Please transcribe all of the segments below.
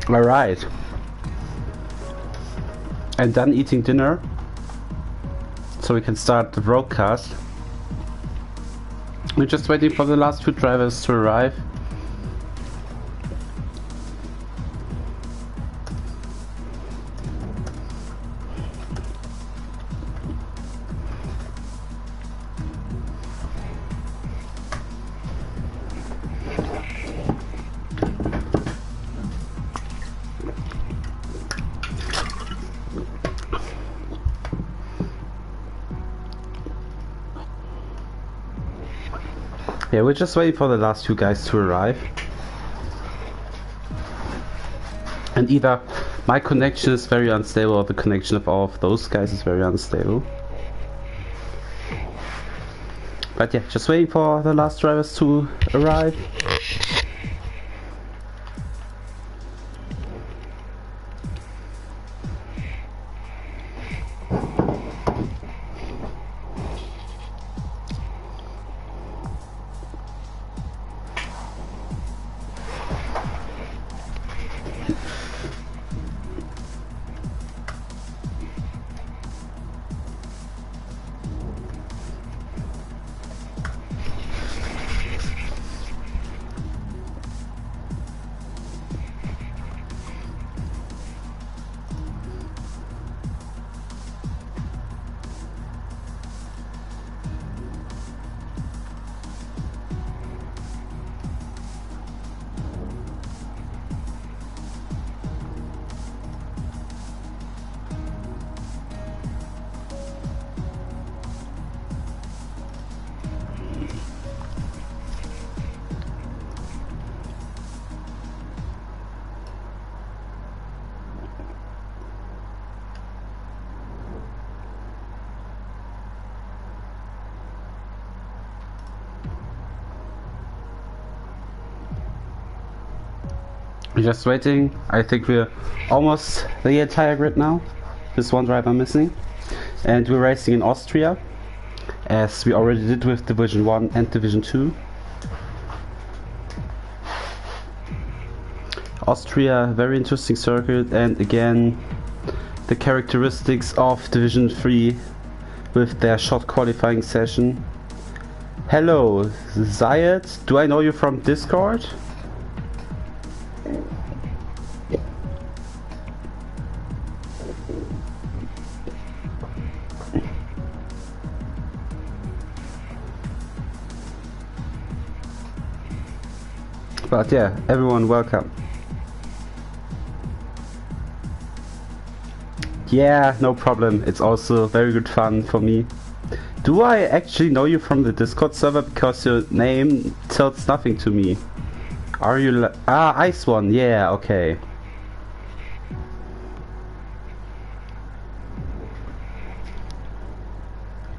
Alright. And done eating dinner. So we can start the broadcast. We're just waiting for the last two drivers to arrive. Yeah, we're just waiting for the last two guys to arrive. And either my connection is very unstable or the connection of all of those guys is very unstable. But yeah, just waiting for the last drivers to arrive. We're just waiting. I think we're almost the entire grid now. There's one driver missing. And we're racing in Austria, as we already did with Division 1 and Division 2. Austria, very interesting circuit, and again the characteristics of Division 3 with their short qualifying session. Hello, Zayed, do I know you from Discord? But yeah, everyone welcome. Yeah, no problem. It's also very good fun for me. Do I actually know you from the Discord server? Because your name tells nothing to me. Are you Ice One? Yeah, okay.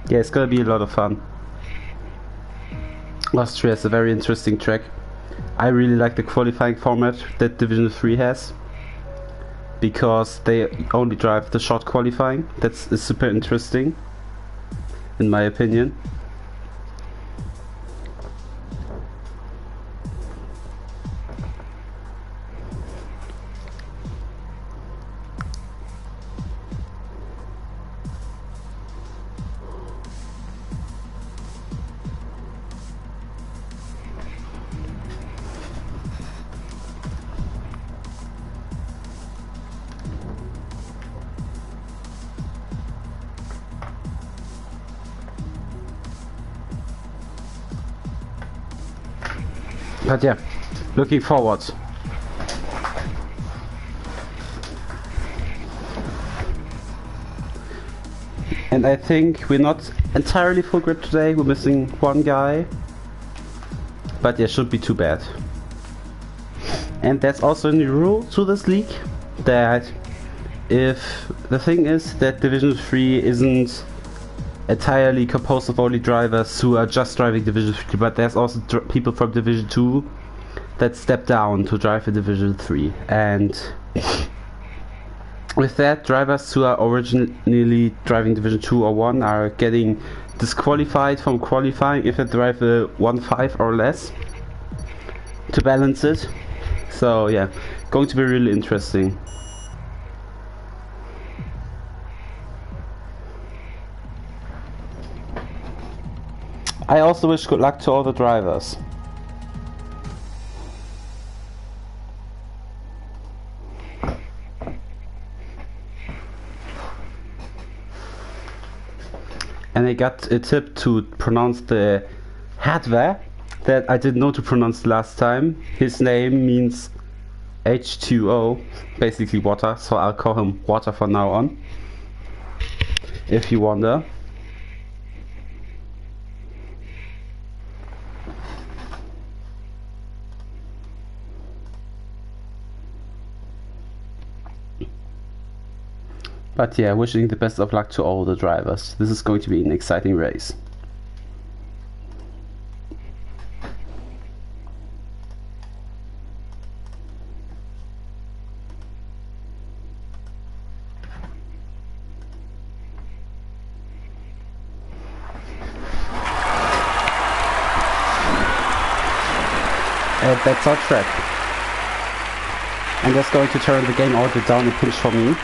Yeah, it's gonna be a lot of fun. Austria is a very interesting track. I really like the qualifying format that Division 3 has, because they only drive the short qualifying. That's super interesting, in my opinion. But yeah, looking forward. And I think we're not entirely full grip today, we're missing one guy. But yeah, shouldn't be too bad. And that's also a new rule to this league, that if the thing is that Division 3 isn't entirely composed of only drivers who are just driving Division 3, but there's also people from Division 2 that step down to drive in Division 3. And with that, drivers who are originally driving Division 2 or 1 are getting disqualified from qualifying if they drive a 1.5 or less to balance it. So yeah, going to be really interesting. I also wish good luck to all the drivers. And I got a tip to pronounce the Hadwe that I didn't know to pronounce last time. His name means H2O, basically water, so I'll call him Water from now on, if you wonder. But yeah, wishing the best of luck to all the drivers. This is going to be an exciting race. And that's our track. And that's going to turn the game order down a pinch for me.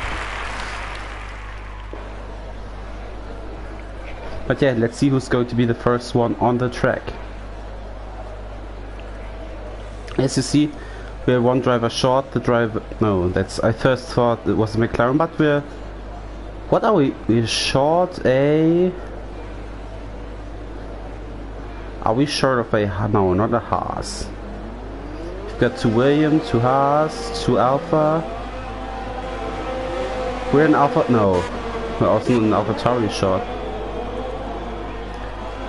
But yeah, let's see who's going to be the first one on the track. As you see, we're one driver short. The driver... No, that's... I first thought it was a McLaren, but we're... What are we? We're short a... Are we short of a... No, not a Haas. We've got 2 Williams, 2 Haas, 2 Alpha. We're an Alpha... No. We're also an AlphaTauri short.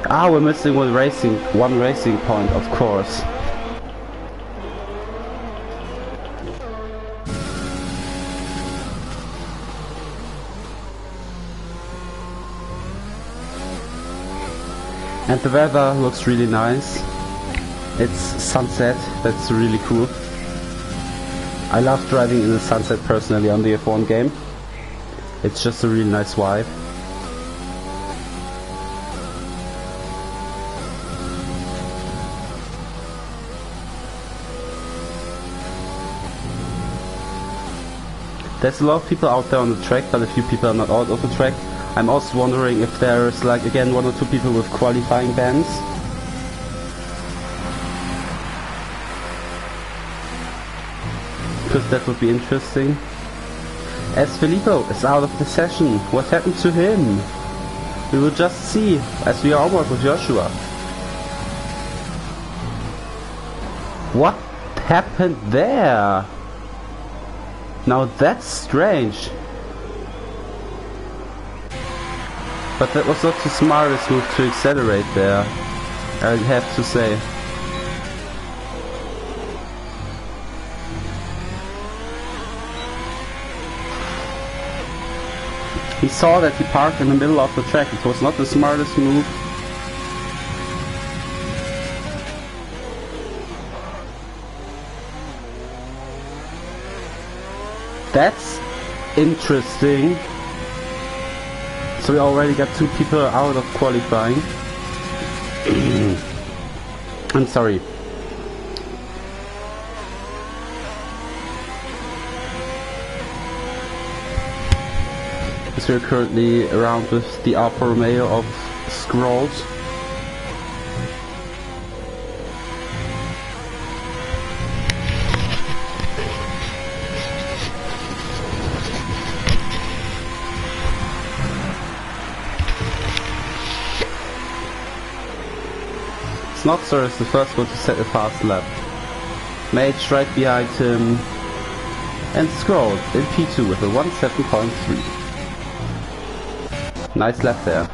Ah, we're missing one racing point, of course. And the weather looks really nice. It's sunset, that's really cool. I love driving in the sunset personally on the F1 game. It's just a really nice vibe. There's a lot of people out there on the track, but a few people are not out of the track. I'm also wondering if there's like again 1 or 2 people with qualifying bans. Because that would be interesting. As Filippo is out of the session, what happened to him? We will just see as we are almost with Joshua. What happened there? Now that's strange. But that was not the smartest move to accelerate there, I have to say. He saw that he parked in the middle of the track. It was not the smartest move. That's interesting. So we already got 2 people out of qualifying. I'm sorry. As we're currently around with the Alfa Romeo of Scrolls. Snotzer is the first one to set a fast lap. Mage right behind him. And Scroll in P2 with a 1:7.3. Nice lap there.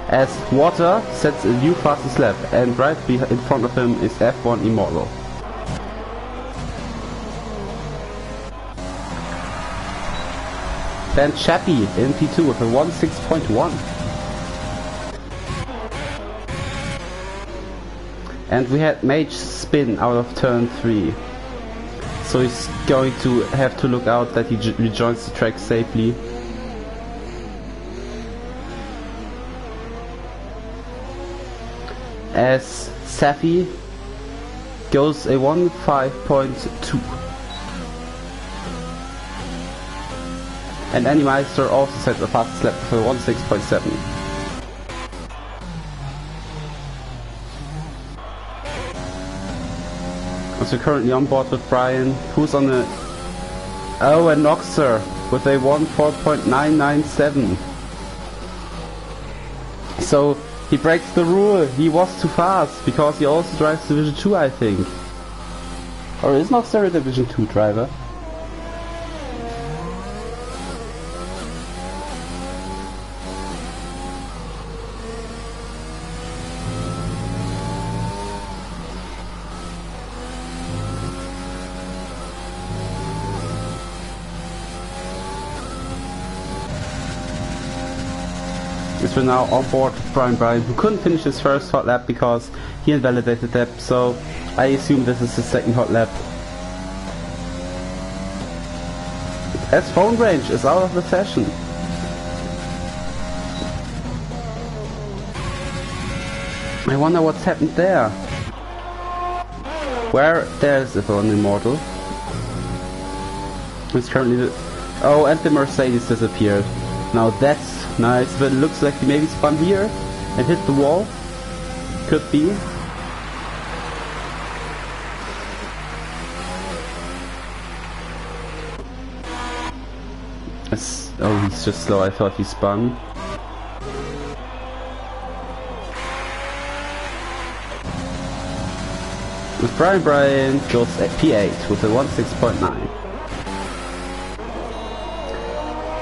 As Water sets a new fastest lap, and right in front of him is F1 Immortal. Then Chappie in P2 with a 1:6.1. And we had Mage spin out of turn 3. So he's going to have to look out that he rejoins the track safely. As Safi goes a 1:5.2. And Animeister also set the fastest lap for 16.7. Also currently on board with Brian, who's on the... Oh, and Noxer with a 1.4.997. So he breaks the rule. He was too fast because he also drives Division 2, I think. Or is Noxer a Division 2 driver? We're now on board with Brian, who couldn't finish his first hot lap because he invalidated that, so I assume this is his second hot lap. As phone range is out of the session. I wonder what's happened there. Where there's the phone immortal. It's currently the... Oh, and the Mercedes disappeared. Now that's nice, but it looks like he maybe spun here and hit the wall. Could be. Oh, he's just slow. I thought he spun. With Brian goes at P8 with a 16.9.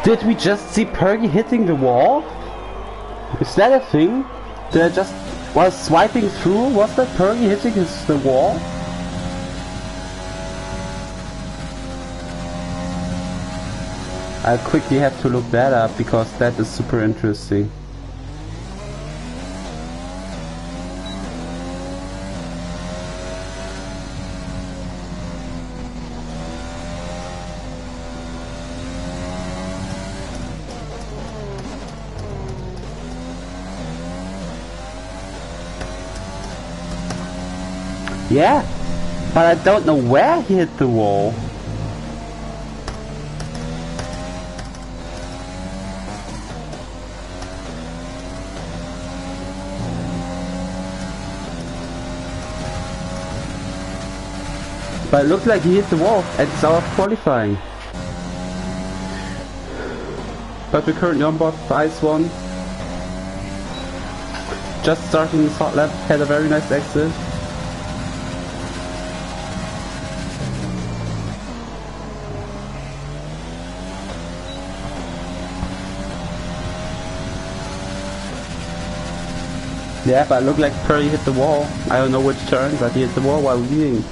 Did we just see Pergy hitting the wall? Is that a thing? Did I just was swiping through? Was that Pergy hitting the wall? I quickly have to look that up because that is super interesting. Yeah, but I don't know where he hit the wall. But it looks like he hit the wall and it's out of qualifying. But we're currently on board for Ice 1. Just starting his hot lap, had a very nice exit. Yeah, but it looked like Perry hit the wall. I don't know which turn, but he hit the wall while leading.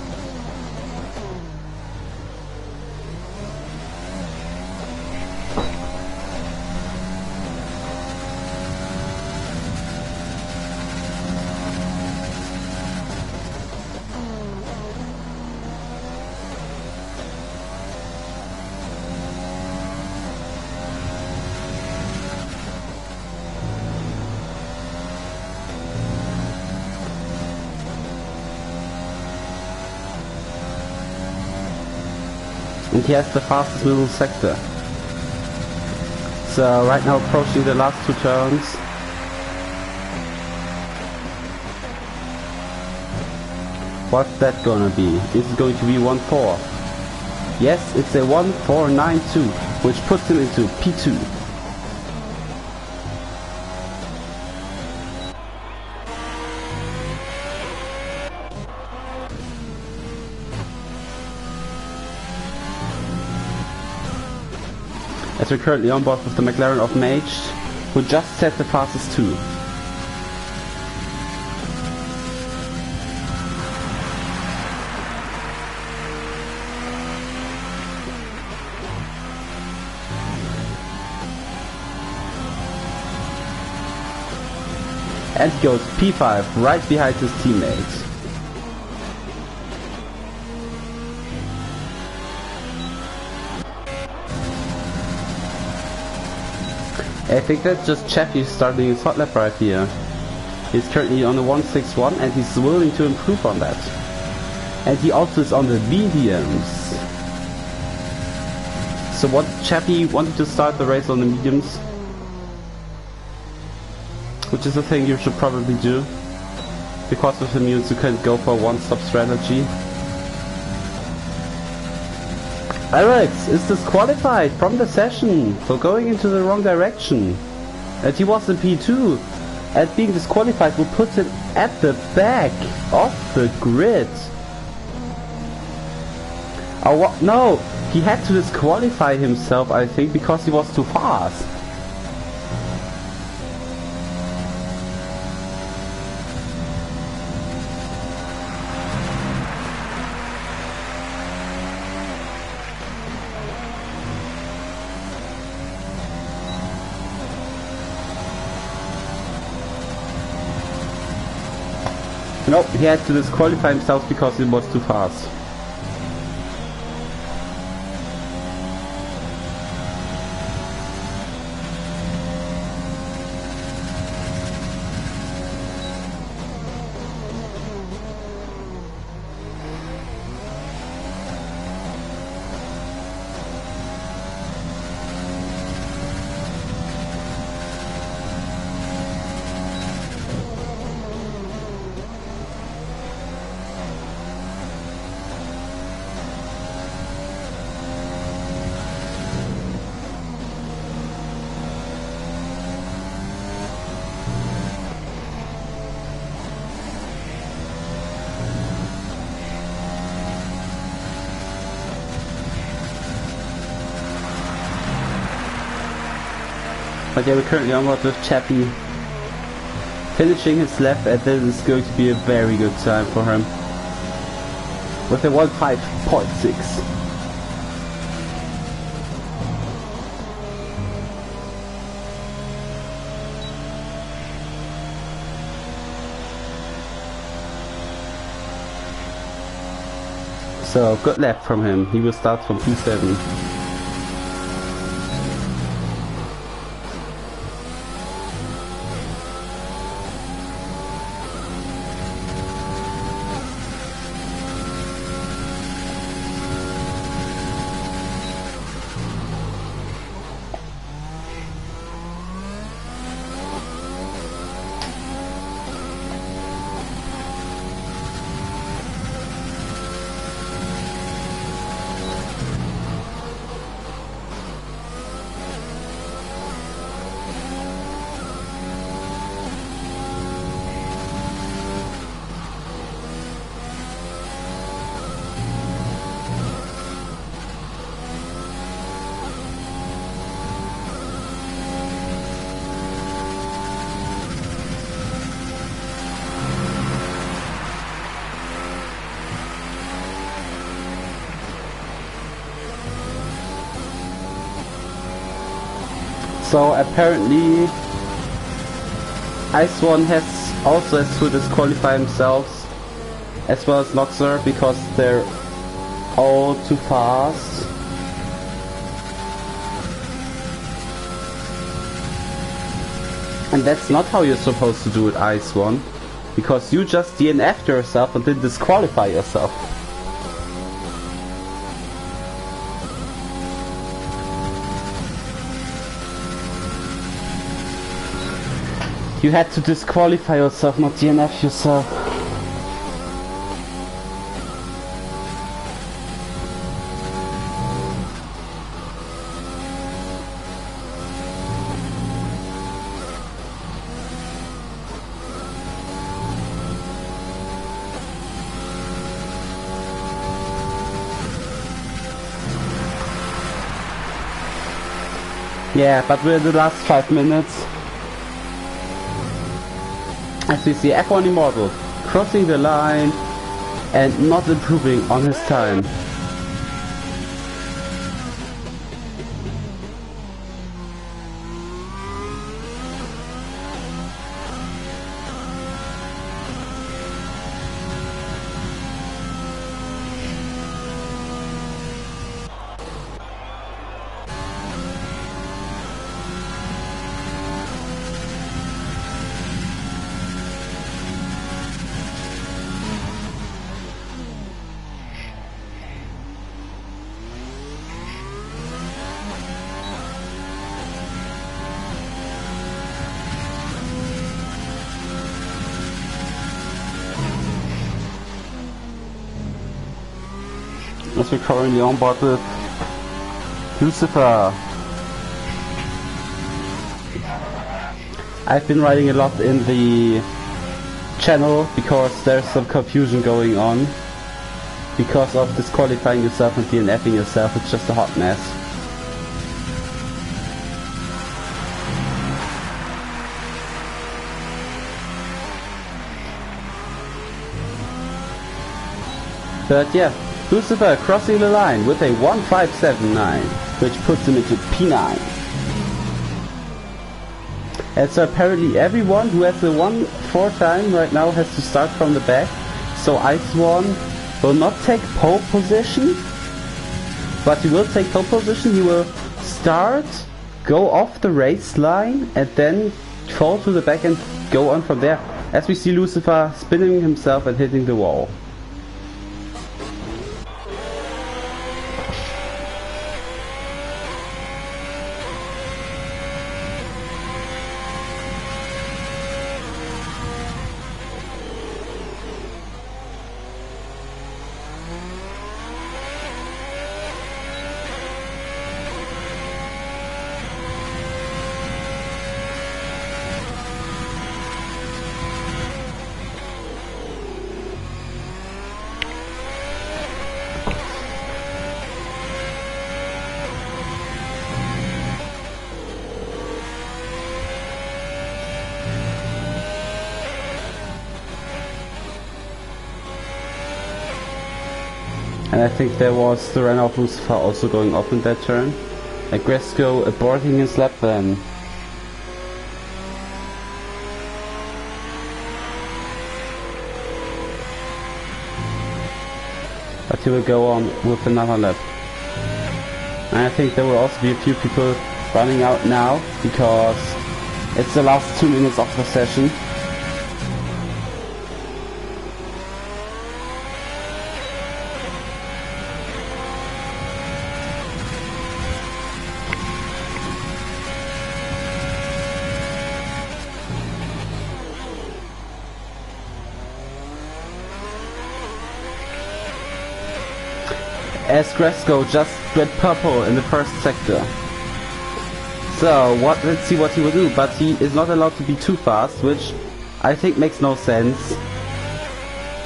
And he has the fastest middle sector. So right now approaching the last two turns. What's that gonna be? Is it going to be 1-4? Yes, it's a 1-4-9-2, which puts him into P2. As we're currently on board with the McLaren of Mage, who just set the fastest 2. And he goes P5 right behind his teammates. I think that's just Chappie starting his hot lap right here. He's currently on the 161 and he's willing to improve on that. And he also is on the mediums. So what Chappie wanted to start the race on the mediums, which is a thing you should probably do, because with the mules you can go for a one-stop strategy. Alex is disqualified from the session for going into the wrong direction, and he was in P2, and being disqualified will put him at the back of the grid. Oh what? No, he had to disqualify himself, I think, because he was too fast. Nope, he had to disqualify himself because he was too fast. But yeah, we're currently onward with Chappie finishing his lap, and this is going to be a very good time for him with a 1.5.6. So good lap from him. He will start from P7. So apparently Ice One also has to disqualify themselves, as well as Noxer, because they're all too fast. And that's not how you're supposed to do it, Ice One, because you just DNF'd yourself and then disqualify yourself. You had to disqualify yourself, not DNF yourself. Yeah, but we're in the last 5 minutes. As we see F1 Immortal crossing the line and not improving on his time. as we're currently on board with Lucifer. I've been writing a lot in the channel because there's some confusion going on. Because of disqualifying yourself and DNFing yourself, it's just a hot mess. But yeah, Lucifer crossing the line with a 1579, which puts him into P9. And so apparently everyone who has the 1-4 time right now has to start from the back. So Ice One will not take pole position, but he will take pole position. He will start, go off the race line, and then fall to the back and go on from there. As we see Lucifer spinning himself and hitting the wall. And I think there was the runner of Lucifer also going off in that turn. And Gresco aborting his lap then. But he will go on with another lap. And I think there will also be a few people running out now, because it's the last 2 minutes of the session. As Gresco just went purple in the first sector. So let's see what he will do, but he is not allowed to be too fast, which I think makes no sense,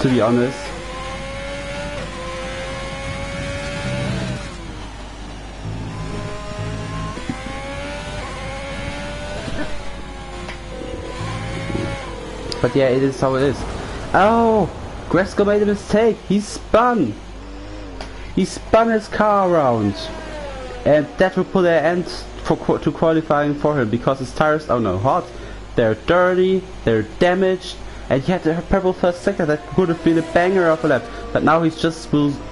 to be honest. But yeah, it is how it is. Oh! Gresco made a mistake! He spun! He spun his car around, and that will put an end to qualifying for him, because his tires are now hot, they're dirty, they're damaged, and he had the purple first sector that could have been a banger of a lap, but now he's just going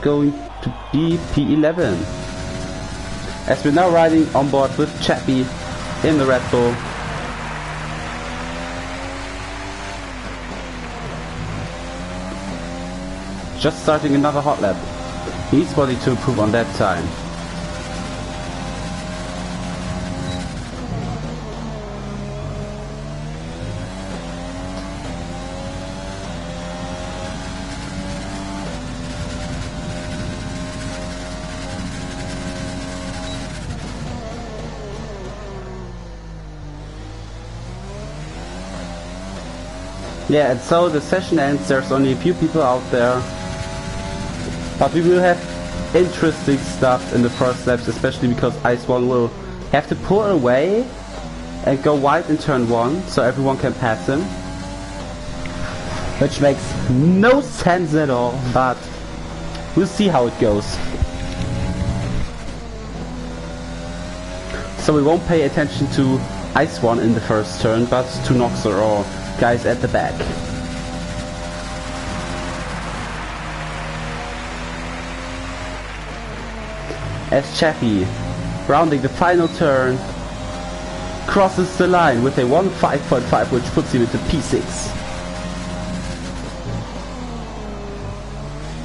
to be P11. As we're now riding on board with Chappie in the Red Bull. Just starting another hot lap. He's wanting to improve on that time. Yeah, and so the session ends. There's only a few people out there. But we will have interesting stuff in the first laps, especially because Ice One will have to pull away and go wide in turn 1 so everyone can pass him. Which makes no sense at all, but we'll see how it goes. So we won't pay attention to Ice One in the first turn, but to Noxer or guys at the back. As Chappie, rounding the final turn, crosses the line with a 1.5.5, which puts him into P6.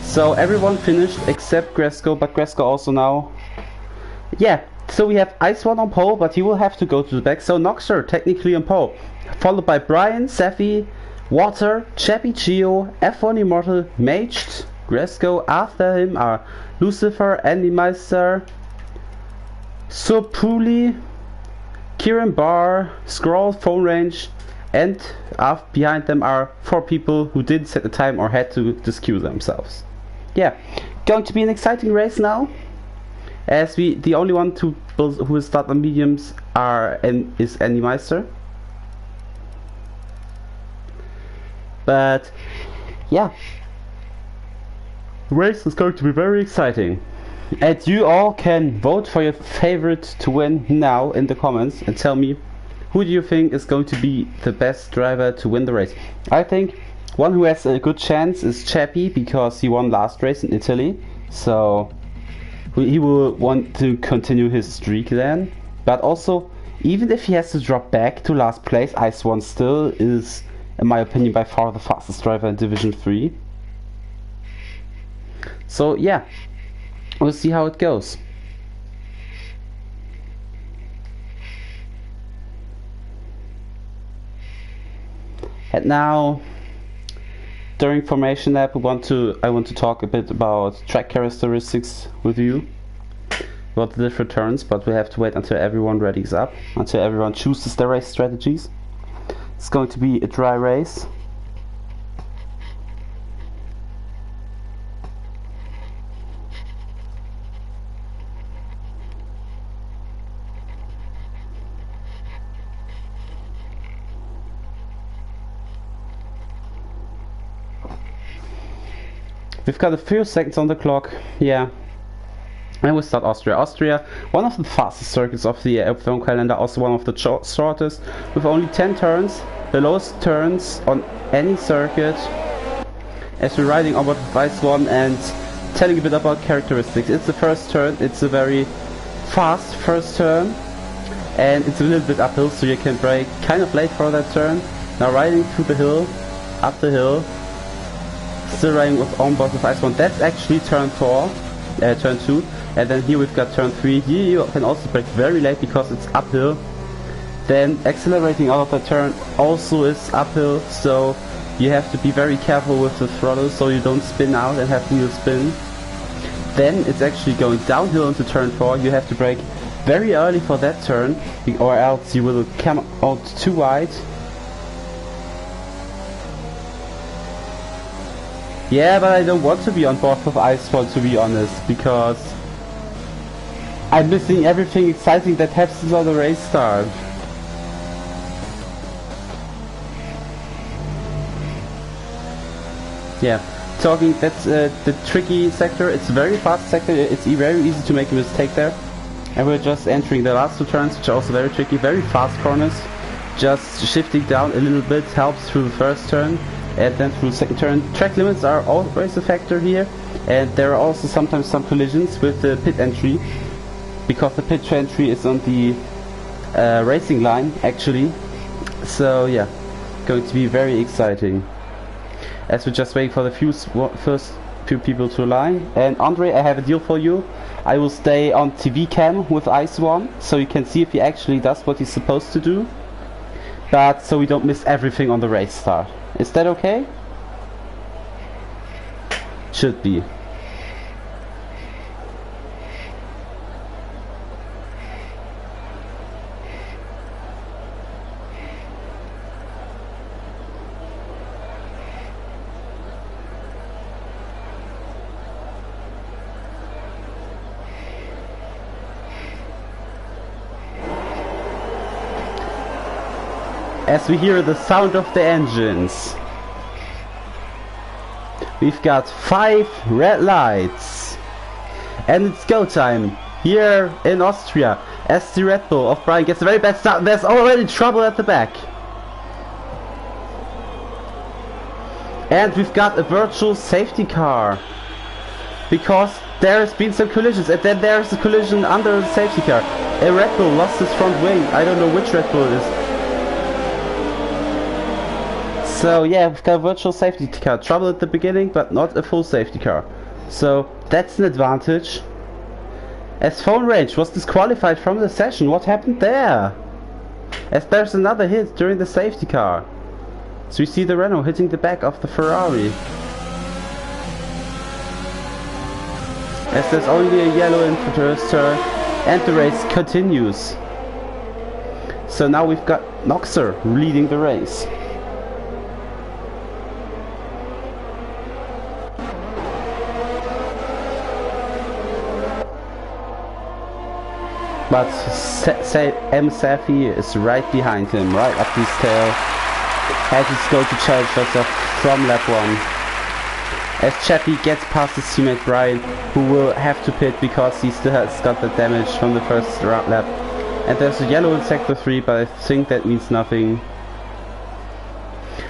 So everyone finished except Gresco, but Gresco also now... Yeah, so we have Ice One on pole, but he will have to go to the back, so Noxer technically on pole. Followed by Brian, Safi, Water, Chappie Geo, F1 Immortal, Maged, Gresco. After him are Lucifer, Andy Meister, Surpuli, Kieran Barr, Scroll, Phone Range, and behind them are 4 people who didn't set the time or had to disqueue themselves. Yeah, going to be an exciting race now, as the only one who will start on mediums is Andy Meister. But yeah, the race is going to be very exciting. And you all can vote for your favorite to win now in the comments and tell me who do you think is going to be the best driver to win the race. I think one who has a good chance is Chappie, because he won last race in Italy, so he will want to continue his streak then. But also, even if he has to drop back to last place, Ice One still is, in my opinion, by far the fastest driver in Division 3. So yeah, we'll see how it goes. And now, during formation lap, I want to talk a bit about track characteristics with you, about the different turns, but we have to wait until everyone readies up, until everyone chooses their race strategies. It's going to be a dry race. We've got a few seconds on the clock, yeah. And we start Austria. Austria, one of the fastest circuits of the F1 calendar, also one of the shortest, with only 10 turns, the lowest turns on any circuit. As we're riding on with Ice One and telling a bit about characteristics. It's the first turn, it's a very fast first turn, and it's a little bit uphill, so you can brake kind of late for that turn. Now riding through the hill, up the hill, still riding on board with Ice One. That's actually turn 2, and then here we've got turn 3. Here you can also brake very late because it's uphill. Then accelerating out of the turn also is uphill, so you have to be very careful with the throttle so you don't spin out and have wheel spin. Then it's actually going downhill into turn 4. You have to brake very early for that turn, or else you will come out too wide. Yeah, but I don't want to be on board with Ice One, to be honest, because I'm missing everything exciting that happens on the race start. Yeah, that's the tricky sector. It's a very fast sector, it's very easy to make a mistake there. And we're just entering the last 2 turns, which are also very tricky, very fast corners. Just shifting down a little bit helps through the first turn. And then through the second turn. Track limits are always a factor here, and there are also sometimes some collisions with the pit entry, because the pit entry is on the racing line actually. So yeah, going to be very exciting. As we're just waiting for the first few people to align. And Andre, I have a deal for you. I will stay on TV cam with Ice One, so you can see if he actually does what he's supposed to do, but so we don't miss everything on the race start. Is that okay? Should be. As we hear the sound of the engines, we've got 5 red lights, and it's go time here in Austria as the Red Bull of Brian gets a very bad start. There's already trouble at the back, and we've got a virtual safety car because there's been some collisions, and then there's a collision under the safety car. A Red Bull lost his front wing. I don't know which Red Bull it is. So yeah, we've got a virtual safety car. Trouble at the beginning, but not a full safety car. So that's an advantage. As Phone Range was disqualified from the session, what happened there? As there's another hit during the safety car. So we see the Renault hitting the back of the Ferrari. as there's only a yellow in the first turn, and the race continues. So now we've got Noxer leading the race. But M. Safi is right behind him, right up his tail, as he's going to challenge herself from lap 1. As Chappie gets past his teammate Brian, who will have to pit because he still has got the damage from the first lap. And there's a yellow in sector 3, but I think that means nothing.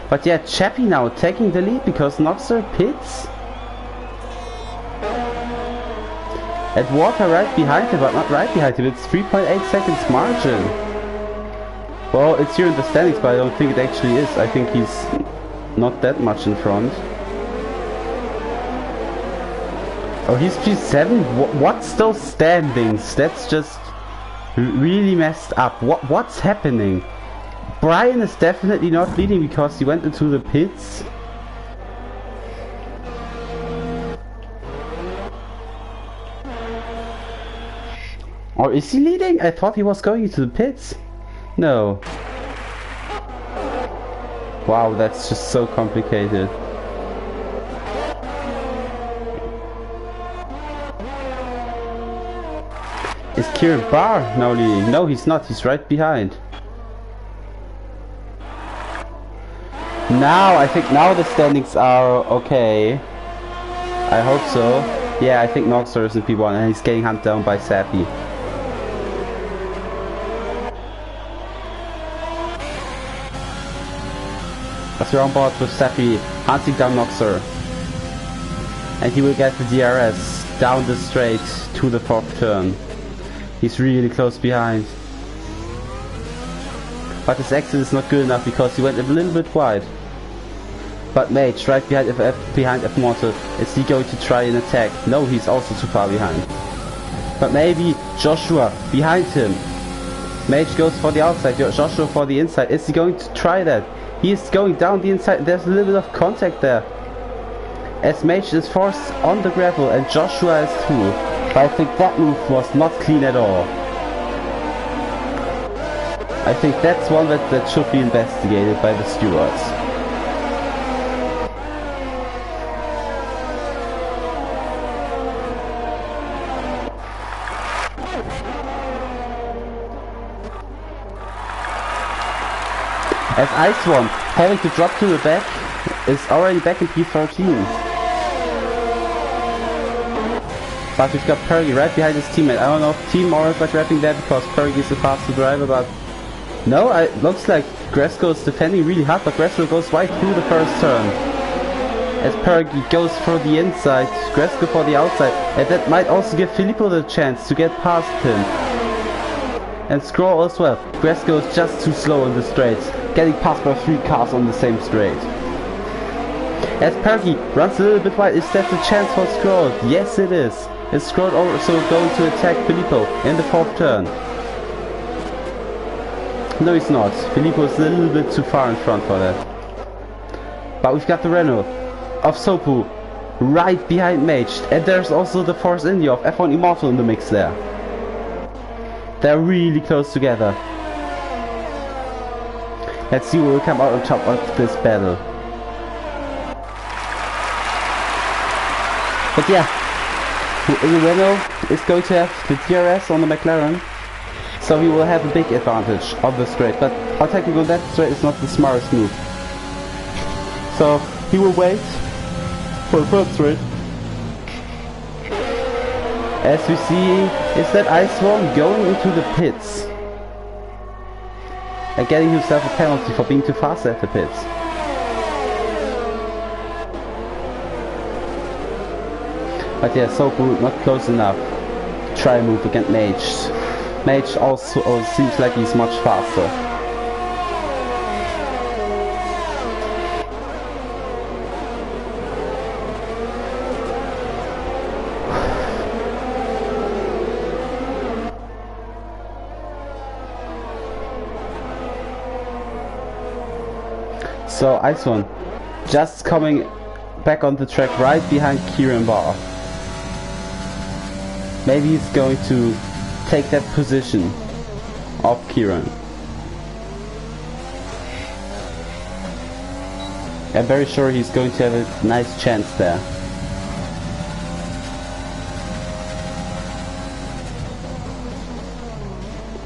But yeah, Chappie now taking the lead because Noxer pits. And Water right behind him, but not right behind him. It's 3.8 seconds margin. Well, it's here in the standings, but I don't think it actually is. I think he's not that much in front. Oh, he's P7? What's those standings? That's just really messed up. What's happening? Brian is definitely not leading because he went into the pits. Or is he leading? I thought he was going into the pits. No. Wow, that's just so complicated. Is Kieran Barr now leading? No, he's not. He's right behind. Now, I think now the standings are okay. I hope so. Yeah, I think Noxer is in P1 and he's getting hunted down by Sappy. As we're on board with Sappy hunting down Noxer. And he will get the DRS down the straight to the 4th turn. He's really close behind. But his exit is not good enough because he went a little bit wide. But Mage right behind F Mortal. Is he going to try an attack? No, he's also too far behind. But maybe Joshua behind him. Mage goes for the outside, Joshua for the inside. Is he going to try that? He is going down the inside. There's a little bit of contact there. As Mage is forced on the gravel and Joshua is too. But I think that move was not clean at all. I think that's one that should be investigated by the stewards. As Ice One having to drop to the back is already back in P13. But we've got Pergy right behind his teammate. I don't know if Team Morris are grabbing that because Pergy is a faster driver, but no, it looks like Gresco is defending really hard, but Gresco goes right through the first turn. As Pergy goes for the inside, Gresco for the outside, and that might also give Filippo the chance to get past him. And Scroll as well. Gresco is just too slow on the straights, getting passed by 3 cars on the same straight. As Perky runs a little bit wide, is that a chance for Scroll? Yes it is. Is Scroll also going to attack Filippo in the 4th turn? No, he's not. Filippo is a little bit too far in front for that. But we've got the Renault of Sopu right behind Mage, and there's also the Force India of F1 Immortal in the mix there. They're really close together. Let's see who will come out on top of this battle. But yeah, Renault is going to have the DRS on the McLaren, so he will have a big advantage on the straight. But how technical that straight is not the smartest move. So he will wait for the front straight. As we see, is that Ice One going into the pits and getting himself a penalty for being too fast at the pits. But yeah, so good, not close enough. Try a move against Mage. Mage also seems like he's much faster. So Ice One just coming back on the track right behind Kieran Barr. Maybe he's going to take that position of Kieran. I'm very sure he's going to have a nice chance there.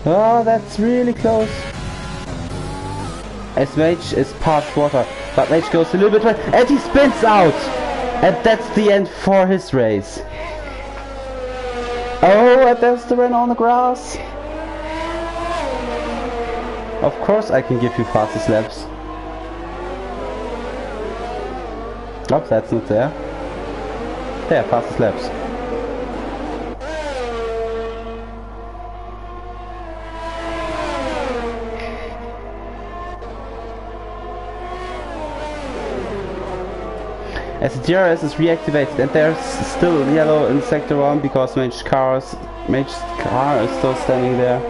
Oh, that's really close. As Mage is parched water, but Mage goes a little bit right, and he spins out! And that's the end for his race. Oh, and there's the run on the grass. Of course I can give you fastest laps. Oh, that's not there. There, fastest laps. As the DRS is reactivated, and there's still yellow in sector 1 because Mage's car is still standing there.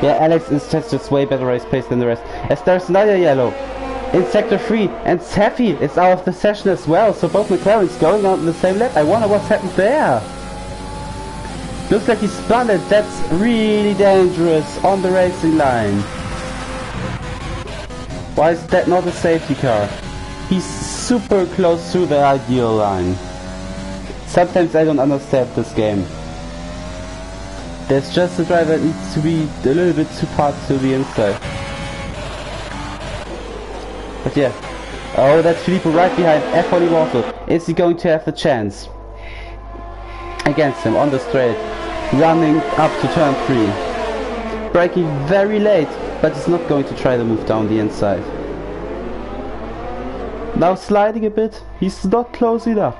Yeah, Alex is just way better race pace than the rest. As there's another yellow in sector 3, and Seffi is out of the session as well, so both McLaren's going on the same lap. I wonder what's happened there. Looks like he spun it. That's really dangerous on the racing line. Why is that not a safety car? He's super close to the ideal line. Sometimes I don't understand this game. There's just a driver that needs to be a little bit too far to the inside. But yeah. Oh, that's Filippo right behind F1 Immortal. Is he going to have the chance against him on the straight? Running up to turn 3. Braking very late. But he's not going to try to move down the inside. Now sliding a bit, he's not close enough.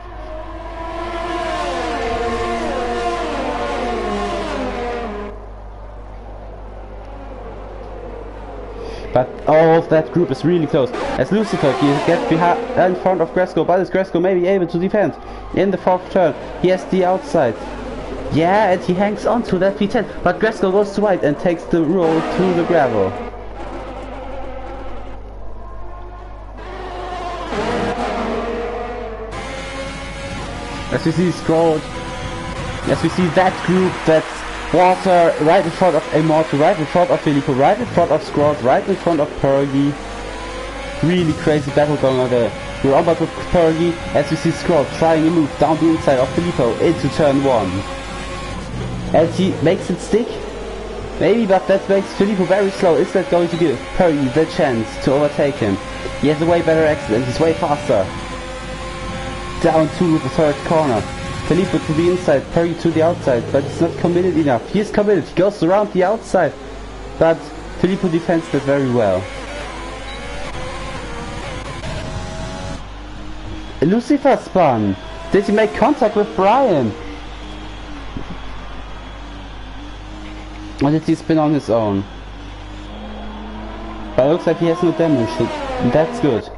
But all of that group is really close. As Lucifer, he gets behind in front of Gresco, but is Gresco maybe able to defend? In the 4th turn, he has the outside. Yeah, and he hangs on to that V10, but Gresco goes to wide and takes the roll through the gravel. As we see Scroll, as we see that group, that's Water right in front of Immortal, right in front of Filippo, right in front of Scrolls, right in front of Pergy. Really crazy battle going on there. We're on back with Pergy as we see Scrolls trying to move down the inside of Filippo into turn 1. And he makes it stick? Maybe, but that makes Filippo very slow. Is that going to give Perry the chance to overtake him? He has a way better exit and he's way faster. Down to the 3rd corner. Filippo to the inside, Perry to the outside, but he's not committed enough. He is committed, he goes around the outside. But Filippo defends that very well. Lucifer spun. Did he make contact with Brian? Or did he spin on his own? But it looks like he has no damage, so that's good.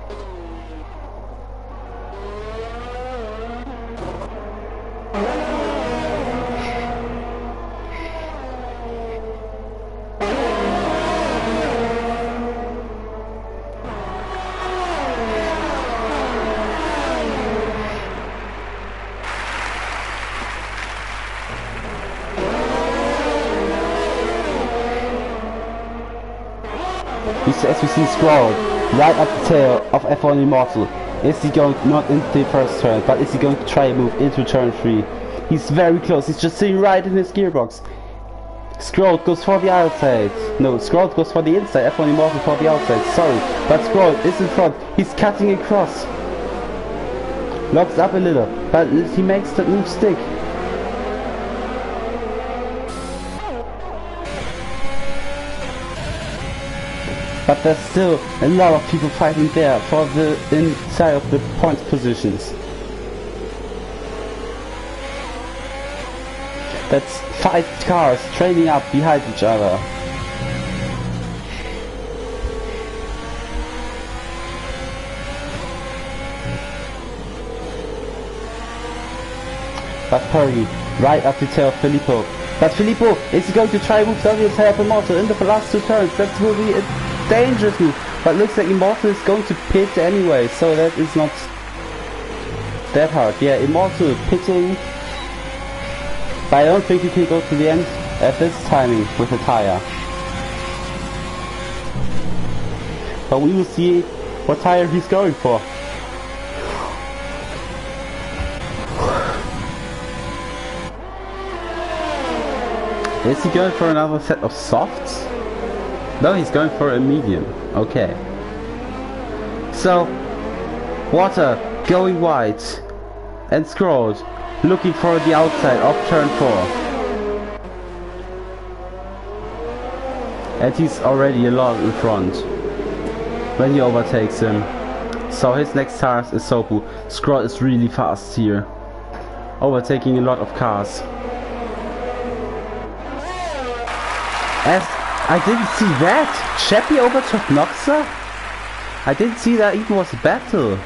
As we see Scroll right up the tail of F1 Immortal. Is he going not into the 1st turn, but is he going to try and move into turn 3? He's very close, he's just sitting right in his gearbox. Scroll goes for the outside. No, Scroll goes for the inside, F1 Immortal for the outside, sorry. But Scroll is in front, he's cutting across. Locks up a little, but he makes that move stick. But there's still a lot of people fighting there for the inside of the point positions. That's 5 cars training up behind each other. But Perry, right up the tail of Filippo. But Filippo, is he going to try and move down the inside of Immortal in the last 2 turns? That will be a dangerous move, but looks like Immortal is going to pit anyway, so that is not that hard. Yeah, Immortal pitting. But I don't think he can go to the end at this timing with a tire. But we will see what tire he's going for. Is he going for another set of softs? No, he's going for a medium. Okay. So, Water going wide and Scrolled looking for the outside of turn 4. And he's already a lot in front when he overtakes him. So his next task is Sopu. Scroll is really fast here, overtaking a lot of cars. As I didn't see that! Chappie overtook Noxa? I didn't see that even was a battle.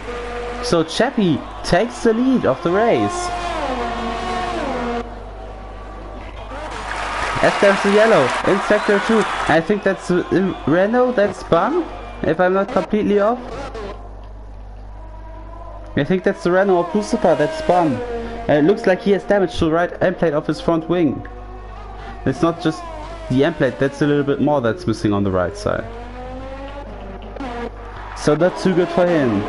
So Chappie takes the lead of the race. As there's a yellow in sector 2. I think that's Renault that spun, if I'm not completely off. I think that's the Renault or Lucifer that spun. And it looks like he has damage to the right end plate of his front wing. It's not just the end plate, that's a little bit more that's missing on the right side. So not too good for him.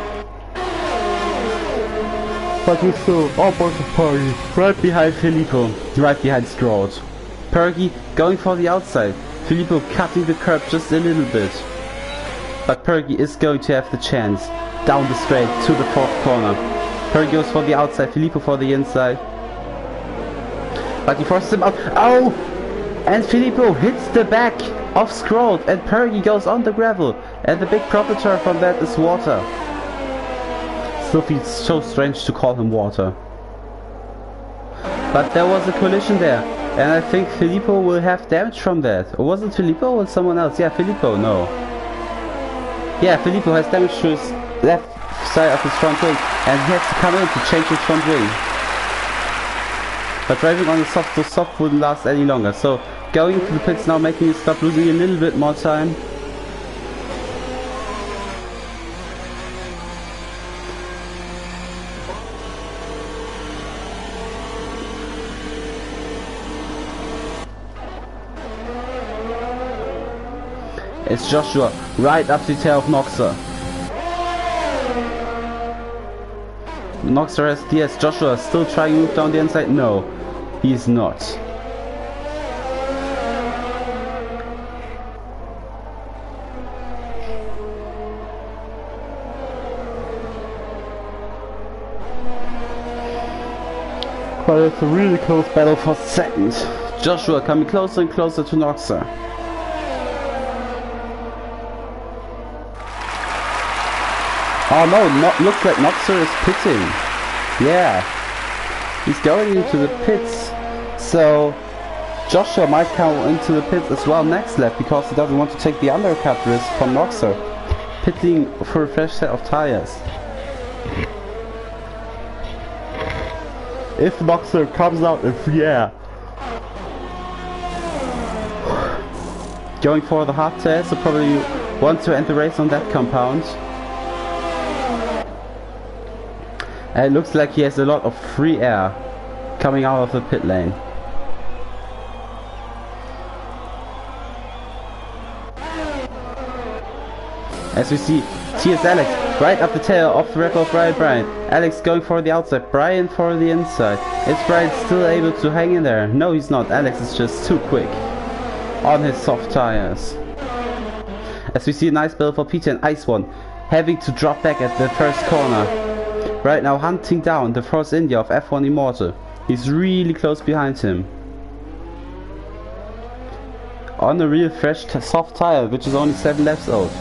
But we're still all board of Pergy. Right behind Filippo, right behind Scrolled. Pergy going for the outside. Filippo cutting the curb just a little bit. But Pergy is going to have the chance. Down the straight to the 4th corner. Pergy goes for the outside, Filippo for the inside. But he forces him out. Oh! And Filippo hits the back of Scrolled and Pergy goes on the gravel. And the big proprietor from that is Water. Still feels so strange to call him Water. But there was a collision there. And I think Filippo will have damage from that. Or was it Filippo or someone else? Yeah, Filippo, no. Yeah, Filippo has damage to his left side of his front wing. And he has to come in to change his front wing. But driving on the soft, so soft wouldn't last any longer. So going to the pits now, making it stop, losing a little bit more time. It's Joshua right up the tail of Noxa. Noxa has DS. Joshua still trying to move down the inside? No, he's not. But it's a really close battle for second. Joshua coming closer and closer to Noxa. Oh no, looks like Noxa is pitting. Yeah, he's going into the pits. So Joshua might come into the pits as well next lap because he doesn't want to take the undercut risk from Noxa. Pitting for a fresh set of tires. If Noxa comes out in free air. Going for the hard test, so probably want to end the race on that compound. And it looks like he has a lot of free air coming out of the pit lane. As we see, TS Alex right up the tail of the record of Brian. Alex going for the outside, Brian for the inside. Is Brian still able to hang in there? No, he's not. Alex is just too quick on his soft tires. As we see a nice battle for Peter and Ice One, having to drop back at the first corner. Right now hunting down the Force India of F1 Immortal. He's really close behind him. On a real fresh soft tire, which is only 7 laps old.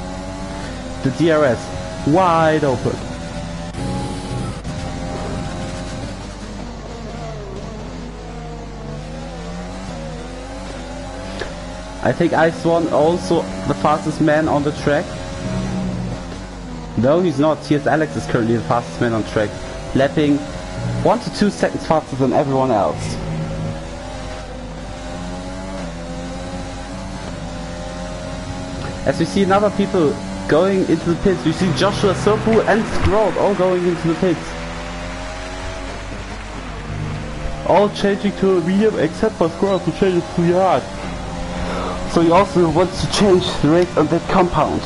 The DRS wide open. I think Ice One also the fastest man on the track. No, he's not. TS Alex is currently the fastest man on track, lapping 1 to 2 seconds faster than everyone else. As we see other people going into the pits, we see Joshua, Sopu and Scrolled all going into the pits. all changing to a medium except for Squirrel to change it to the hard. So he also wants to change the race on that compound.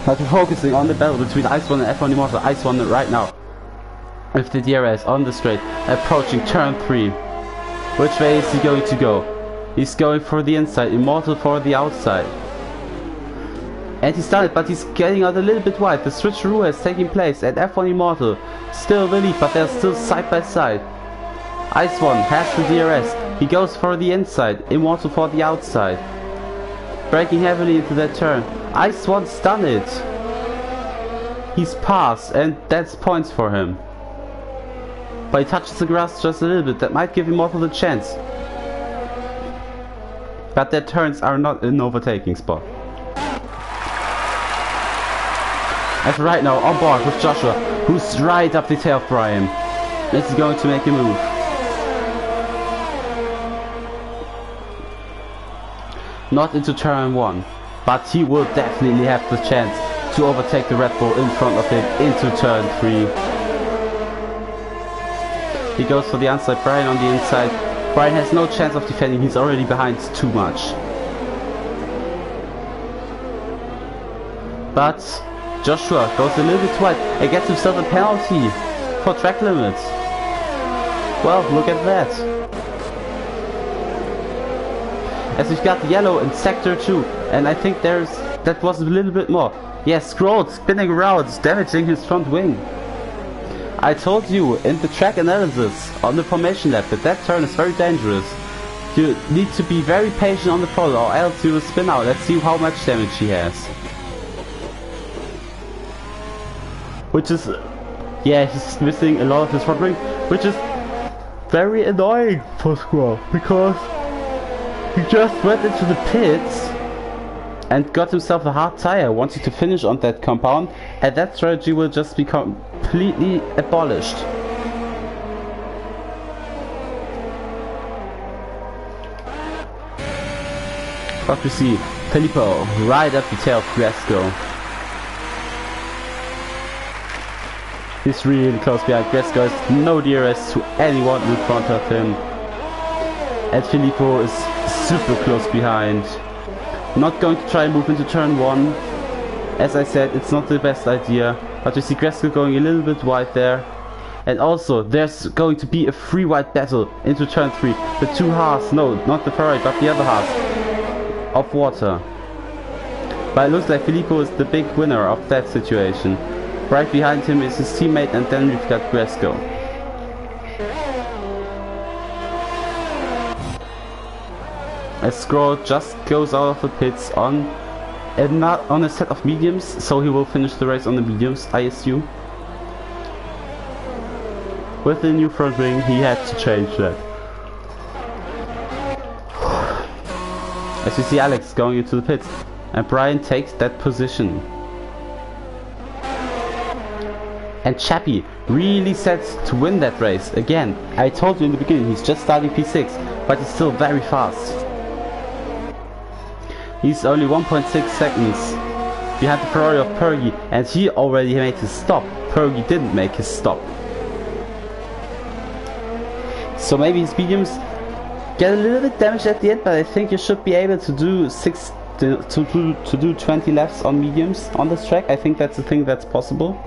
But we're focusing on the battle between Ice One and F1 Immortal. Ice One right now with the DRS on the straight, approaching turn 3. Which way is he going to go? He's going for the inside, Immortal for the outside. And he started, but he's getting out a little bit wide. The switcheroo has taken place and F1 Immortal still the lead, but they're still side by side. Ice One has the DRS. He goes for the inside, Immortal for the outside. Braking heavily into that turn. Ice One's done it. He's passed and that's points for him. But he touches the grass just a little bit. That might give Immortal the chance. But their turns are not in overtaking spot. As right now on board with Joshua, who's right up the tail of Brian. This is going to make a move. Not into turn 1, but he will definitely have the chance to overtake the Red Bull in front of him into turn 3. He goes for the outside, Brian on the inside. Brian has no chance of defending, he's already behind too much. But Joshua goes a little bit wide and gets himself a penalty for track limits. Well, look at that. As we've got yellow in sector 2, and I think that was a little bit more. Yes, Scroll spinning around, damaging his front wing. I told you in the track analysis on the formation lap that turn is very dangerous. You need to be very patient on the throttle or else you will spin out. Let's see how much damage he has. Which is, yeah, he's missing a lot of his front wing, which is very annoying for Squirrel because he just went into the pits and got himself a hard tire, wanting to finish on that compound, and that strategy will just be completely abolished. But we see Filippo right up the tail of Gresco. He's really close behind. Gresco has no DRS to anyone in front of him. And Filippo is super close behind. Not going to try and move into turn 1. As I said, it's not the best idea. But you see Gresco going a little bit wide there. And also, there's going to be a free wide battle into turn 3. The two halves, no, not the Ferrari, but the other half of water. But it looks like Filippo is the big winner of that situation. Right behind him is his teammate, and then we've got Gresco. As Scroll just goes out of the pits on a set of mediums, so he will finish the race on the mediums, I assume. With the new front wing, he had to change that. As you see Alex going into the pits, and Brian takes that position. And Chappie really set to win that race again. I told you in the beginning, he's just starting P6, but he's still very fast. He's only 1.6 seconds behind the Ferrari of Pergy, and he already made his stop. Pergy didn't make his stop. So maybe his mediums get a little bit damaged at the end, but I think you should be able to do to do 20 laps on mediums on this track. I think that's a thing that's possible.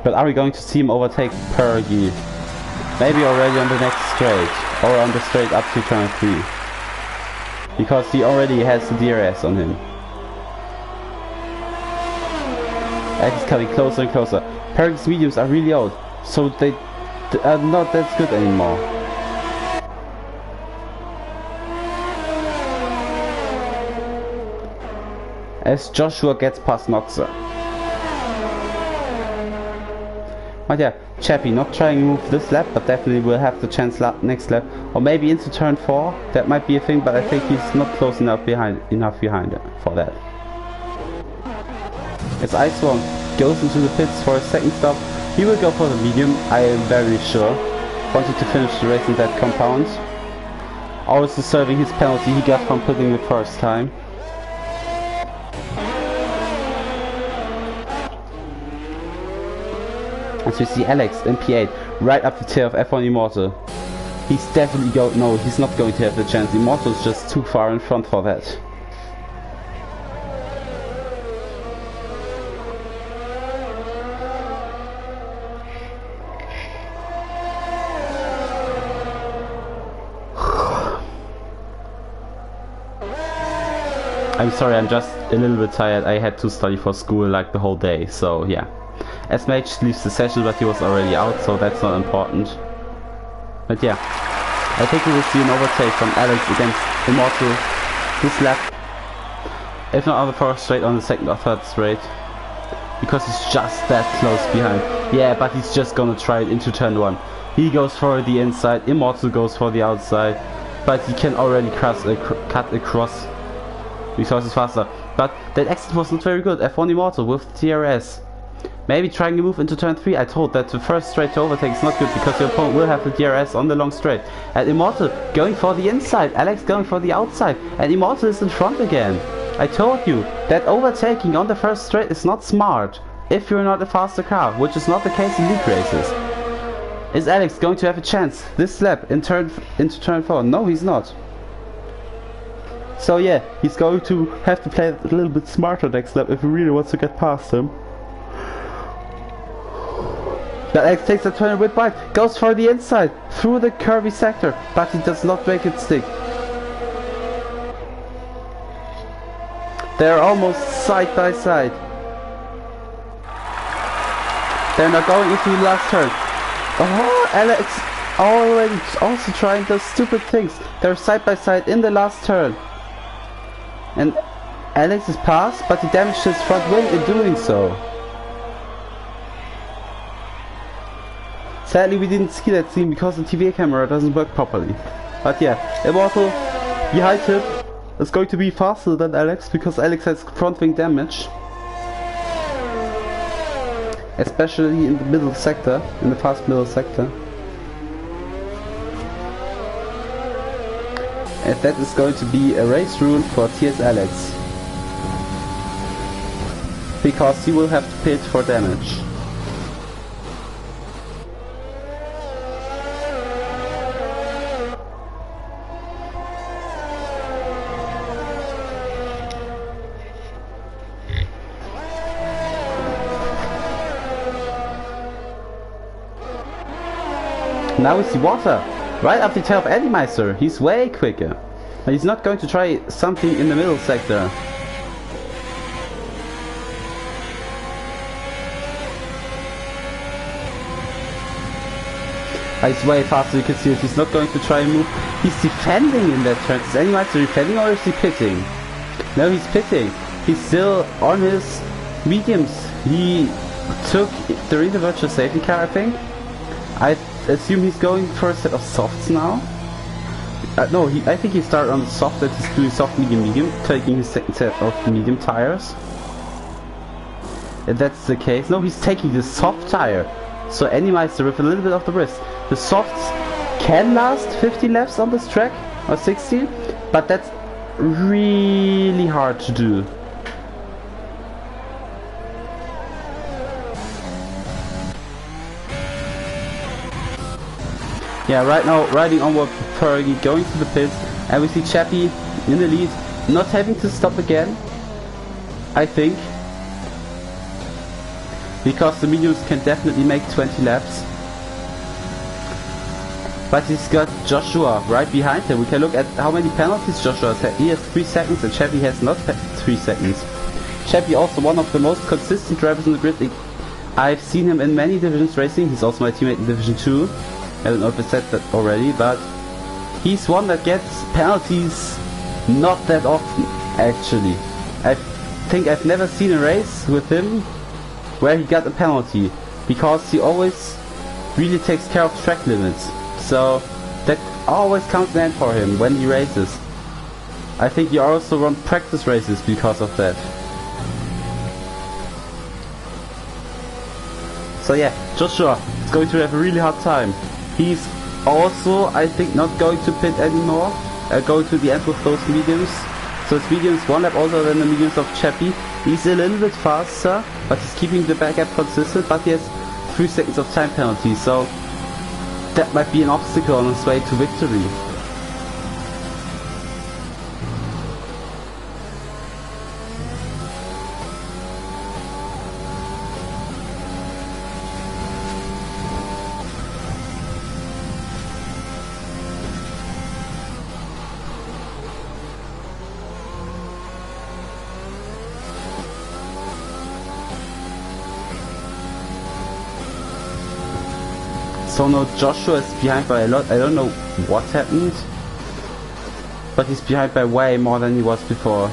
But are we going to see him overtake Pergy? Maybe already on the next straight, or on the straight up to turn 3. Because he already has the DRS on him. And he's coming closer and closer. Pergy's mediums are really old, so they are not that good anymore. As Joshua gets past Noxa. But yeah, Chappie not trying to move this lap, but definitely will have the chance next lap, or maybe into turn 4. That might be a thing, but I think he's not close enough behind it for that. As Ice One goes into the pits for a second stop, he will go for the medium, I am very sure, wanting to finish the race in that compound. always deserving his penalty he got from pitting the first time. As you see Alex in P8, right up the tail of F1 Immortal. He's definitely no, he's not going to have the chance. Immortal is just too far in front for that. I'm sorry, I'm just a little bit tired. I had to study for school like the whole day, so yeah. SMH leaves the session, but he was already out, so that's not important. But yeah, I think we will see an overtake from Alex against Immortal this lap. If not on the first straight, on the second or third straight. Because he's just that close behind. Yeah, but he's just gonna try it into turn 1. He goes for the inside, Immortal goes for the outside. But he can already cut across because it's faster. But that exit was not very good. F1 Immortal with DRS. Maybe trying to move into turn 3. I told that the first straight to overtake is not good because your opponent will have the DRS on the long straight. And Immortal going for the inside, Alex going for the outside, and Immortal is in front again. I told you that overtaking on the first straight is not smart if you're not a faster car, which is not the case in league races. Is Alex going to have a chance this lap into turn 4? No, he's not. So yeah, he's going to have to play a little bit smarter next lap if he really wants to get past him. But Alex takes a turn with wide, goes for the inside, through the curvy sector, but he does not make it stick. They're almost side by side. They're now going into the last turn. Oh, Alex already also trying those stupid things. They're side by side in the last turn. And Alex is passed, but he damaged his front wing in doing so. Sadly, we didn't see that scene because the TV camera doesn't work properly. But yeah, Immortal behind him is going to be faster than Alex because Alex has front wing damage. Especially in the middle sector, in the fast middle sector. And that is going to be a race rule for TS Alex. Because he will have to pit for damage. Now we see Water, right up the tail of Andy Meister. He's way quicker. But he's not going to try something in the middle sector. He's way faster, you can see it. He's not going to try and move. He's defending in that turn. Is Andy Meister defending or is he pitting? No, he's pitting. He's still on his mediums. He took the virtual safety car, I think. I assume he's going for a set of softs now. No, I think he started on the soft, that he's doing soft, medium, medium, taking his second set of medium tires. If that's the case, no, he's taking the soft tire. So Andy Meister with a little bit of the risk. The softs can last 50 laps on this track, or 60, but that's really hard to do. Yeah, right now riding onward Fergie, going to the pits, and we see Chappie in the lead, not having to stop again, I think, because the mediums can definitely make 20 laps. But he's got Joshua right behind him. We can look at how many penalties Joshua has had. He has 3 seconds and Chappie has not had 3 seconds. Chappie also one of the most consistent drivers in the grid. I've seen him in many divisions racing. He's also my teammate in Division 2. I don't know if I said that already, but he's one that gets penalties not that often, actually. I think I've never seen a race with him where he got a penalty, because he always really takes care of track limits. So that always counts in hand for him when he races. I think he also runs practice races because of that. So yeah, Joshua is going to have a really hard time. He's also, I think, not going to pit anymore going to the end with those mediums. So his medium is 1 lap older than the mediums of Chappie. He's a little bit faster, but he's keeping the back gap consistent, but he has 3 seconds of time penalty, so that might be an obstacle on his way to victory. So now Joshua is behind by a lot. I don't know what happened, but he's behind by way more than he was before.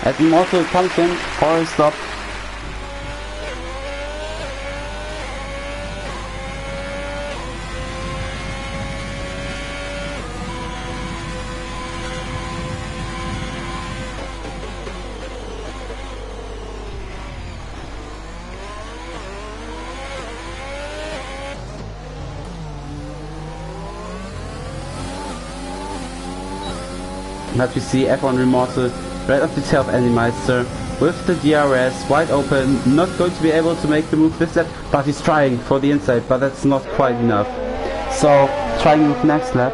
As Immortal comes in for a stop. But we see F1 Remorse right off the tail of Animeister with the DRS wide open, not going to be able to make the move this lap, but he's trying for the inside, but that's not quite enough. So trying with next lap.